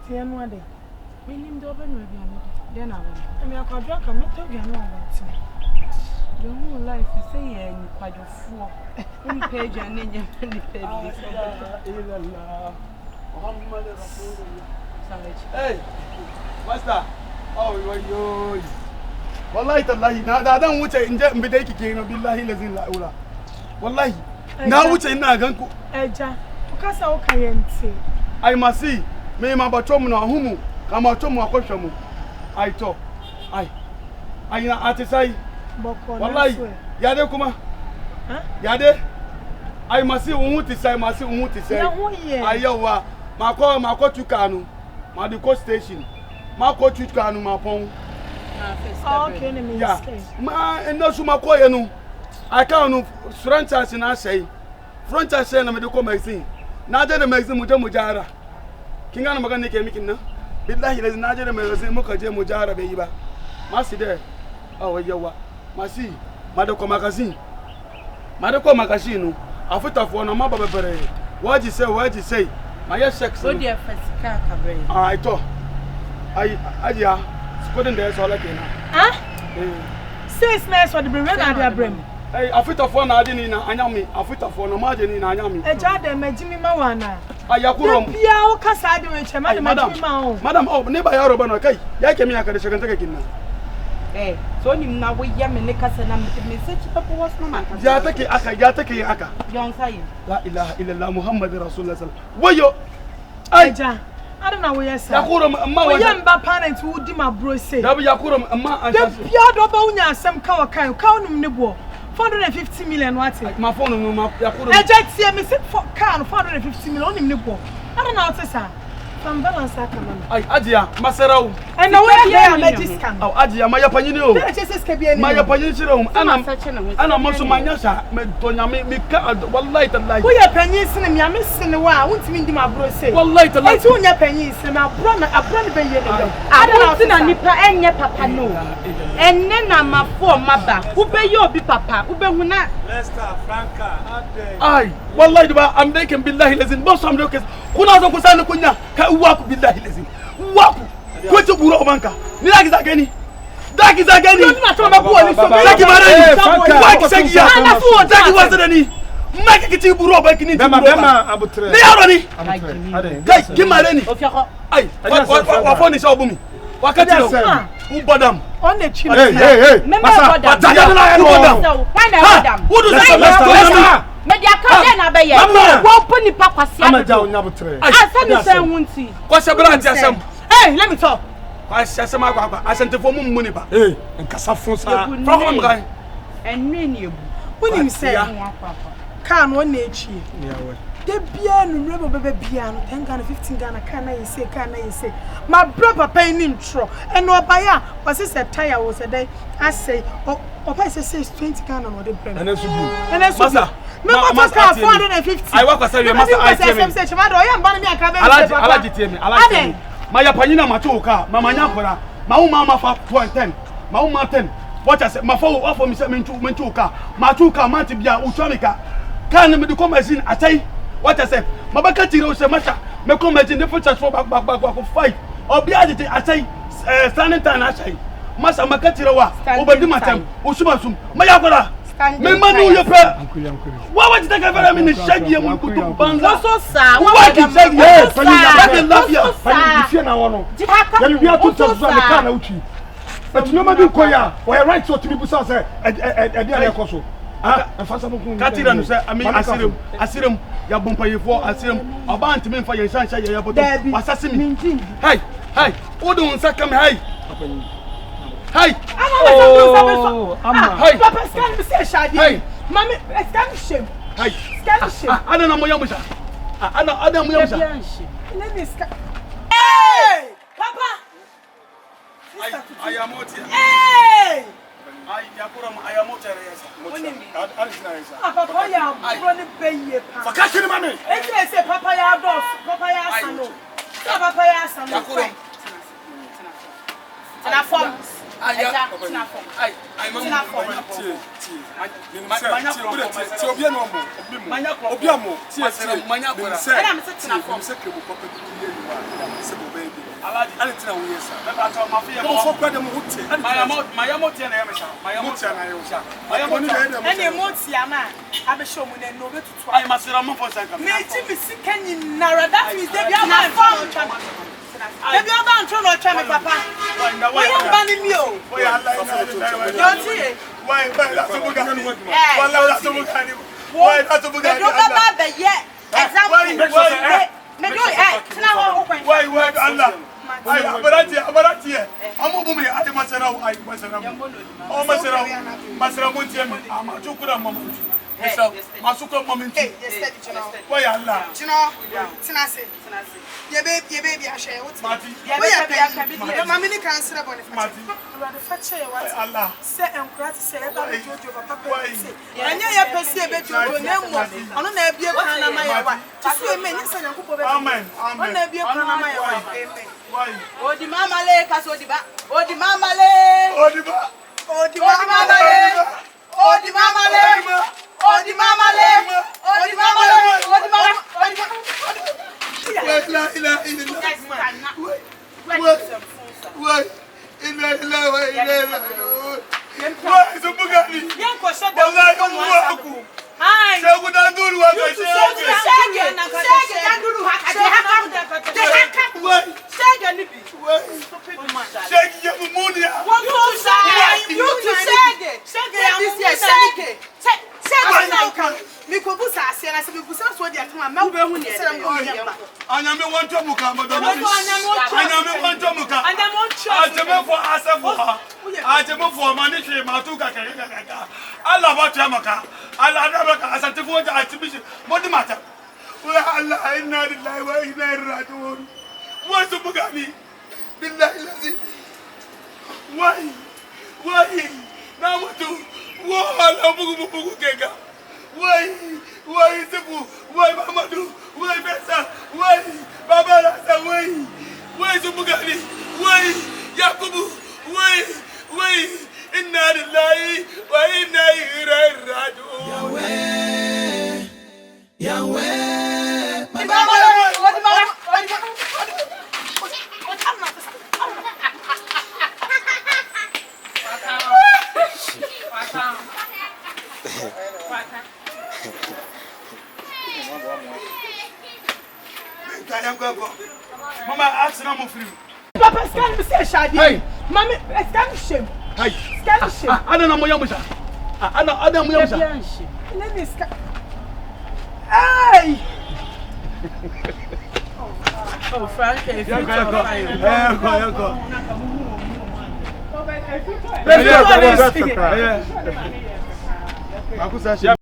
Tian one day. We named over no biano. Then I will. I mean, I could drink a metal piano. Your whole life is saying quite a fool. Any page and then you pay. Hey, what's that? Oh, yo. Wallahi tallahi na dan wuce in je in bi dai kike no billahi lazin la ula. Wallahi na wuce ina gan ku. Eja, o ka sa o ka yente. Ai masi, me ma bacho mu na humu, ka ma cho mu akwhwe mu. Ai to. Ai na atisai. Wallahi, ya de kuma. Ha? Ya de. Ai masi unhu tisai, masi unhu tisai. Na hu ye. Ai yawa, ma ko tukanu. Ma di ko station. Ma ko tukanu ma pon. Okay, me yeah. Ma eno suma ko ye no. Aka no franchise na sei. Franchise na me de ko magazine. Na je na magazine mu jara. Kinga na magana ke mikin na. Billahi lazim na je na magazine mu ka je mu jara be yi ba. Ma si de. Oh yawa. Ma si ma de ko magazine. Ma de ko magazine no. Afutafo na ma babere. Waji say. Ma ye sex. So dey fasika kabre. Ai to. Ai adia. Couldn't there so like na. Ah? 6 nights for the brain na dia brain. Hey, afutafo na ade ni na anyame, afutafo na ma je ni na anyame. Eja de majimi ma wana. Ayakurom. Bia o kasa ade we chema de majimi ma o. Madam, oh, ne ba yaro ba no kai. Ya ke mi aka de shekanta ka kinna. Eh, so ni na we ya me ne kasa na me se chi papa was no man. Ya take aka. Yon say. La ilaha illallah Muhammadur Rasulullah sallallahu. Woyo. Eja. I don't know where you say. Yakurom amma wa. Yam ba parent who di ma bro say. Da bi yakurom amma an. The bia do ba unya asem ka wa kan. Ka onum ne bo. 450 million what? My phone no ma yakurom. Eja tie me sit for car 450 million onum ne bo. I don't know what to say. From balance aka man. Ai adia masarau. And now where ya me discount. Au adia ma ya panyini o. Tell Jesus ke bia ni. Ma ya panyini chiro ana mo so manya sha me tonya me ka wallahi tallahi. Who ya panyin sin me am sin wa wontimi ndi ma bro say. Wallahi tallahi. Enti wonya panyin sin me abro ne be ye ne. Adon na nipa enye papa no. Enne na mafo maba. Ube ye obi papa, ube hu na Lester Franca ade. Ai wallahi ba am dai kan billahi lazin ba so am dai kuna zo ku sani kunya ka uwa ku billahi lazin uwa ku ko ce buro banka ni da ki zage ni ni ma to ma ko ni so zaki bare ni wa ki sagi ya ana fu zaki wasa da ni ma ki ci buro banki ni Bema abutre ni yaro ni ade kai ki mare ni ofiako ai wa fo ni so bumi wa ka ti u bodam on the chin. Hey masa daga na no bodam why na bodam who do say media ka na be ye wo poni papa sia amaja onya abutre asa ni say hunti ko se bra ti asem Hey, let me talk. ko asem akwa asentefo mu mu ni ba nkasa fon sa fa ko mgai enwe ni ebu Who say? Can one nature. yawe The bia no rebo bebe bia no 10 Ghana 15 Ghana can I say my brother paying intro and no buyer was this a tire was a day I say or price says 20 Ghana no the brand and eso bi and that's masa me what ka 450 I work for you masa I tell me alaji tell me my yapanyina matoka mama nyakora ma uma fa 10 ma uma 10 what I say ma for me say mentuka matuka mati bia utwamika kan me de commerce atai what I say mabaka tire o se mata me commerce the future for back fight obi agite atai standing time atai masa makatire wa obedi matam osubasum mayakora me manu ye pe wa wa tita ka fere mi ni shagi mu kutu banza so sa wa ki shagi e pani lafia pani difie na wono yeli bia to tso so ka na uchi but no ma bi koya we right so to be busa say e dia na ekoso katira no say ami asirem ya bompa yefo asirem oba antime mfa ye shan sha ye bodo wasase mi hey odo nsa kam hey Papa scan me say shadi mami scan shame scan shame ana na moya musha ana moya musha let me scan hey papa I am out here hey I yakuram I am out here yes papa ya broni beye pa fakashiri mami e say papa ya boss papa ya sano papa ya sano yakuram na form Eja, tina fo. Ai, Tina fo. Ti obi no mo. Obi amo. Ti manya kwara. Ena me se tina fo. Se krebo papa bi ye ni wa. Se bo baby. Alaji, ani tina wo yesa. Beba to mafia Mo fo kwada mo hote. Maya mo tie na ya mesha. Maya mo tie na yo. Maya mo tie. Ene mo tia ma abehwe mu na no betutu. Ai masira mo for sanka. Me ti mi sika nyinara that means they be aba ntwa. They be aba ntwa no twa me papa. Why am banning me o? Why Allah. Don't see. Why that's so good. Wallahi that's so good. Why that's so good. Me do baba be ye. Example. Me do tina ho okwan. Why Allah. Ai abarati amu bumi ade masera ai masera o masera mo tie me ama chukura mama esa masuko momenti why Allah tina se ye baby ahwe wo mati mama ni kan sere bone mati the fache ye what Allah se enkurati se e ba jojo papa se anya ye pesi e be jojo na mo ono na ebie kan na maye wa tisu e me nyesa nyankopɔ be amen ono na ebie kan na maye wa amen why Odi mama le kaso odi ba. Odi mama le. Odi mama le. Odi mama le. Odi mama le. Odi mama le. Odi mama. la ilaha illallah why inna lillahi wa inna ilaihi raji'un why so bugani Yanko shada wallahi ku Hai. Shegu danduru wa ka Shege danduru haka de haka. why Shege ni bi. shegu ya munia One to shege. You to shege. Shege ya shege. Shege na kan. Mi ko busa ase na se mi busa so di atama ma wo be hu ni se mo ye ba. anyame wonto muka madama Anyame wonto muka Anyame wonto. ajeme fo asefo ha ajeme fo mani hwe matuka kaka Allah ba ta maka Allah da baka asantifo ja atibishi modi mata wa Allah inna lillahi wa inna ilaihi raji'un wa subhani billahi lazi wai na mutu wa la bugu keka wai sifu wai Mamadu wai Besa wai Baba Rasa wai subhani wai Yakubu wai inna lillahi wa inna ilaihi raji'un Yahweh Mama, ask na mo free. Papa scan me say shadi. Mami, scan me shame. Hey. Scan me shame. Ana na mo yamusha. Ana mo yamusha. Let me scan. Hey. Oh, Frank, if you Yoko. Akusa